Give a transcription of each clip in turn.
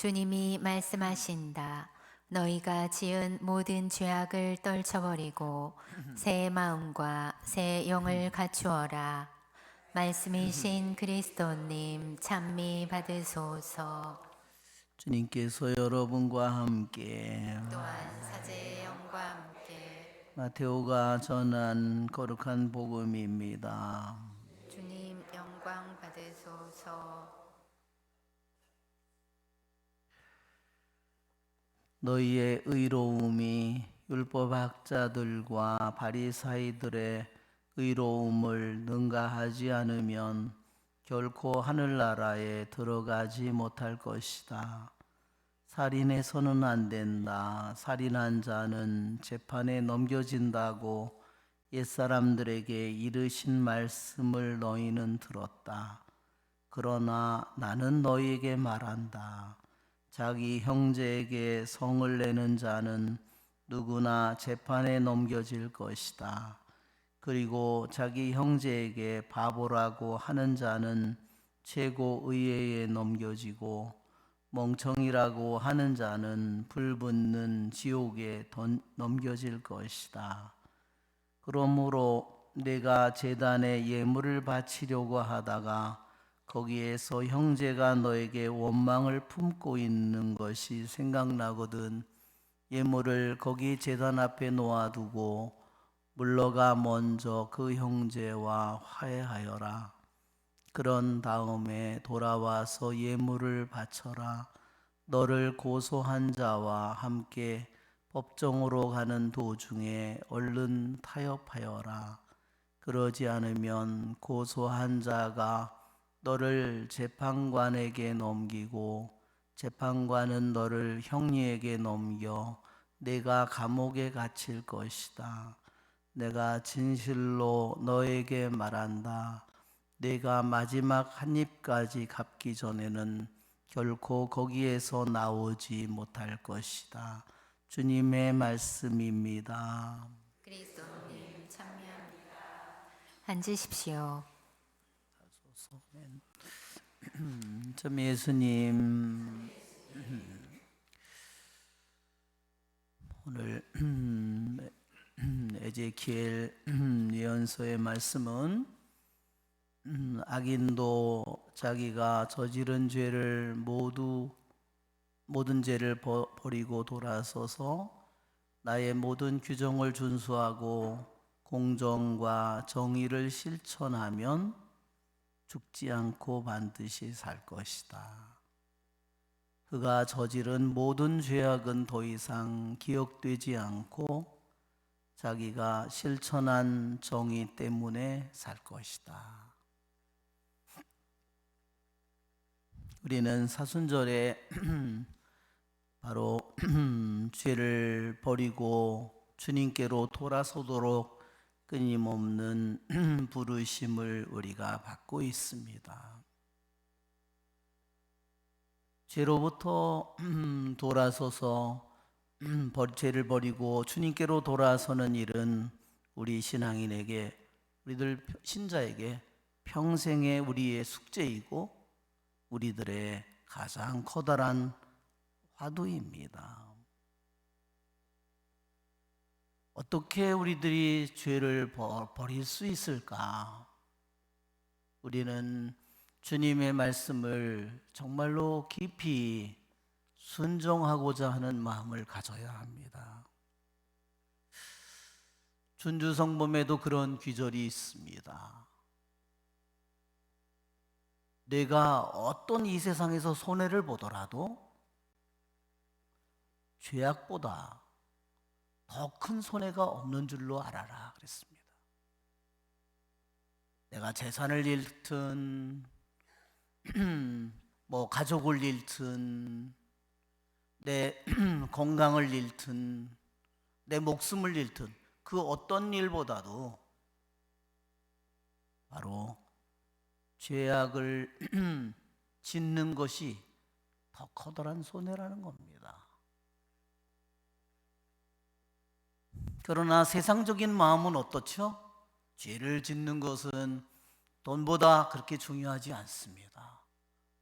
주님이 말씀하신다. 너희가 지은 모든 죄악을 떨쳐버리고 새 마음과 새 영을 갖추어라. 말씀이신 그리스도님 찬미 받으소서. 주님께서 여러분과 함께 또한 사제의 영과 함께 마테오가 전한 거룩한 복음입니다. 주님 영광 받으소서. 너희의 의로움이 율법학자들과 바리사이들의 의로움을 능가하지 않으면 결코 하늘나라에 들어가지 못할 것이다. 살인해서는 안 된다. 살인한 자는 재판에 넘겨진다고 옛사람들에게 이르신 말씀을 너희는 들었다. 그러나 나는 너희에게 말한다. 자기 형제에게 성을 내는 자는 누구나 재판에 넘겨질 것이다. 그리고 자기 형제에게 바보라고 하는 자는 최고 의회에 넘겨지고 멍청이라고 하는 자는 불붙는 지옥에 넘겨질 것이다. 그러므로 내가 제단에 예물을 바치려고 하다가 거기에서 형제가 너에게 원망을 품고 있는 것이 생각나거든 예물을 거기 제단 앞에 놓아두고 물러가 먼저 그 형제와 화해하여라. 그런 다음에 돌아와서 예물을 바쳐라. 너를 고소한 자와 함께 법정으로 가는 도중에 얼른 타협하여라. 그러지 않으면 고소한 자가 너를 재판관에게 넘기고 재판관은 너를 형리에게 넘겨 내가 감옥에 갇힐 것이다. 내가 진실로 너에게 말한다. 내가 마지막 한 입까지 갚기 전에는 결코 거기에서 나오지 못할 것이다. 주님의 말씀입니다. 그리스도님 찬미합니다. 앉으십시오. 참 예수님, 오늘 에제키엘 예언서의 말씀은 악인도 자기가 저지른 죄를 모든 죄를 버리고 돌아서서 나의 모든 규정을 준수하고 공정과 정의를 실천하면 죽지 않고 반드시 살 것이다. 그가 저지른 모든 죄악은 더 이상 기억되지 않고 자기가 실천한 정의 때문에 살 것이다. 우리는 사순절에 바로 죄를 버리고 주님께로 돌아서도록 끊임없는 부르심을 우리가 받고 있습니다. 죄로부터 돌아서서 죄를 버리고 주님께로 돌아서는 일은 우리 신앙인에게, 우리들 신자에게 평생의 우리의 숙제이고 우리들의 가장 커다란 화두입니다. 어떻게 우리들이 죄를 버릴 수 있을까? 우리는 주님의 말씀을 정말로 깊이 순종하고자 하는 마음을 가져야 합니다. 준주성범에도 그런 귀절이 있습니다. 내가 어떤 이 세상에서 손해를 보더라도 죄악보다 더 큰 손해가 없는 줄로 알아라 그랬습니다. 내가 재산을 잃든 가족을 잃든 내 건강을 잃든 내 목숨을 잃든 그 어떤 일보다도 바로 죄악을 짓는 것이 더 커다란 손해라는 겁니다. 그러나 세상적인 마음은 어떻죠? 죄를 짓는 것은 돈보다 그렇게 중요하지 않습니다.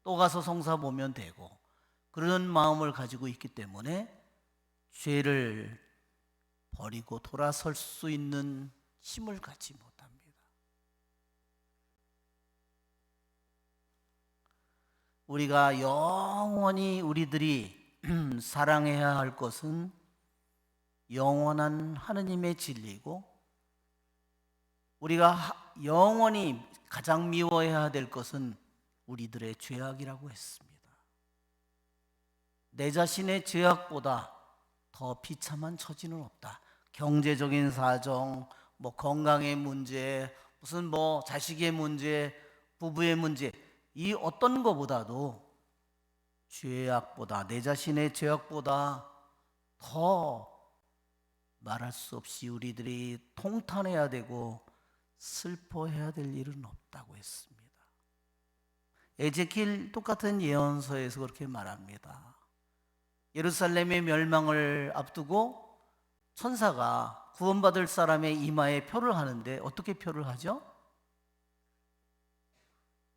또 가서 성사 보면 되고 그런 마음을 가지고 있기 때문에 죄를 버리고 돌아설 수 있는 힘을 갖지 못합니다. 우리가 영원히 우리들이 사랑해야 할 것은 영원한 하느님의 진리고, 우리가 영원히 가장 미워해야 될 것은 우리들의 죄악이라고 했습니다. 내 자신의 죄악보다 더 비참한 처지는 없다. 경제적인 사정, 건강의 문제, 무슨 자식의 문제, 부부의 문제, 이 어떤 것보다도 죄악보다, 내 자신의 죄악보다 더 말할 수 없이 우리들이 통탄해야 되고 슬퍼해야 될 일은 없다고 했습니다. 에제키엘 똑같은 예언서에서 그렇게 말합니다. 예루살렘의 멸망을 앞두고 천사가 구원받을 사람의 이마에 표를 하는데 어떻게 표를 하죠?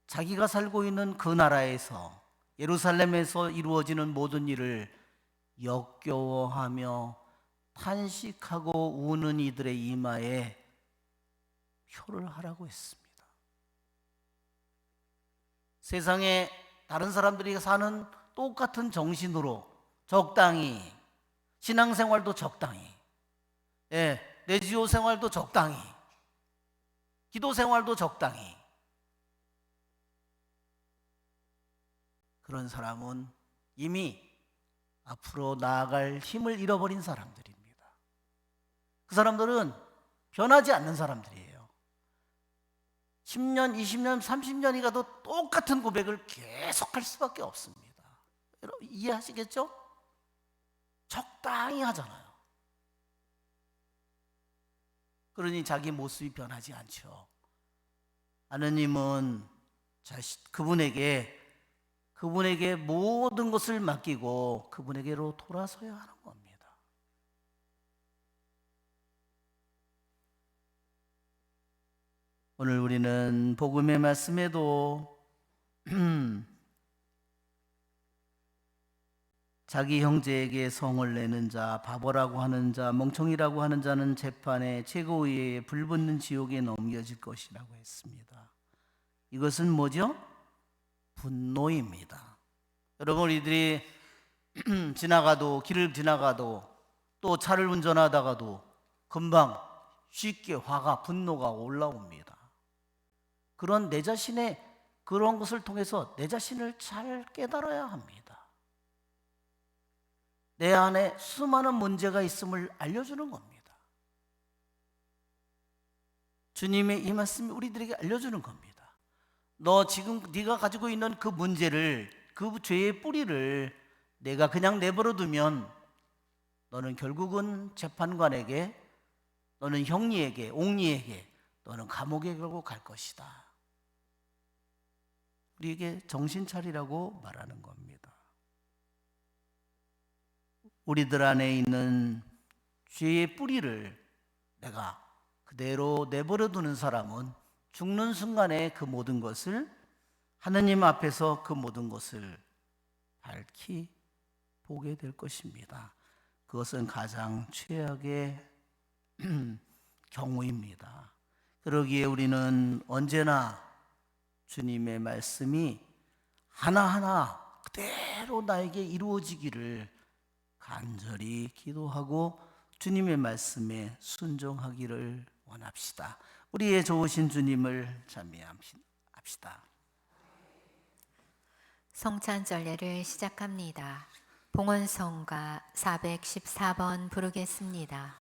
자기가 살고 있는 그 나라에서, 예루살렘에서 이루어지는 모든 일을 역겨워하며 탄식하고 우는 이들의 이마에 표를 하라고 했습니다. 세상에 다른 사람들이 사는 똑같은 정신으로 적당히, 신앙생활도 적당히, 내지오 생활도 적당히, 기도 생활도 적당히, 그런 사람은 이미 앞으로 나아갈 힘을 잃어버린 사람들입니다. 그 사람들은 변하지 않는 사람들이에요. 10년, 20년, 30년이 가도 똑같은 고백을 계속할 수밖에 없습니다. 여러분 이해하시겠죠? 적당히 하잖아요. 그러니 자기 모습이 변하지 않죠. 하느님은 그분에게 모든 것을 맡기고 그분에게로 돌아서야 하는 겁니다. 오늘 우리는 복음의 말씀에도 자기 형제에게 성을 내는 자, 바보라고 하는 자, 멍청이라고 하는 자는 재판에 최고위에 불붙는 지옥에 넘겨질 것이라고 했습니다. 이것은 뭐죠? 분노입니다. 여러분, 우리들이 길을 지나가도 또 차를 운전하다가도 금방 쉽게 분노가 올라옵니다. 그런 내 자신의 그런 것을 통해서 내 자신을 잘 깨달아야 합니다. 내 안에 수많은 문제가 있음을 알려주는 겁니다. 주님의 이 말씀이 우리들에게 알려주는 겁니다. 네가 가지고 있는 그 문제를, 그 죄의 뿌리를 내가 그냥 내버려 두면 너는 결국은 재판관에게, 너는 형리에게, 옥리에게, 너는 감옥에 결국 갈 것이다. 우리에게 정신 차리라고 말하는 겁니다. 우리들 안에 있는 죄의 뿌리를 내가 그대로 내버려 두는 사람은 죽는 순간에 그 모든 것을, 하느님 앞에서 그 모든 것을 밝히 보게 될 것입니다. 그것은 가장 최악의 경우입니다. 그러기에 우리는 언제나 주님의 말씀이 하나하나 그대로 나에게 이루어지기를 간절히 기도하고 주님의 말씀에 순종하기를 원합시다. 우리의 좋으신 주님을 찬미합시다. 성찬절례를 시작합니다. 봉헌성가 414번 부르겠습니다.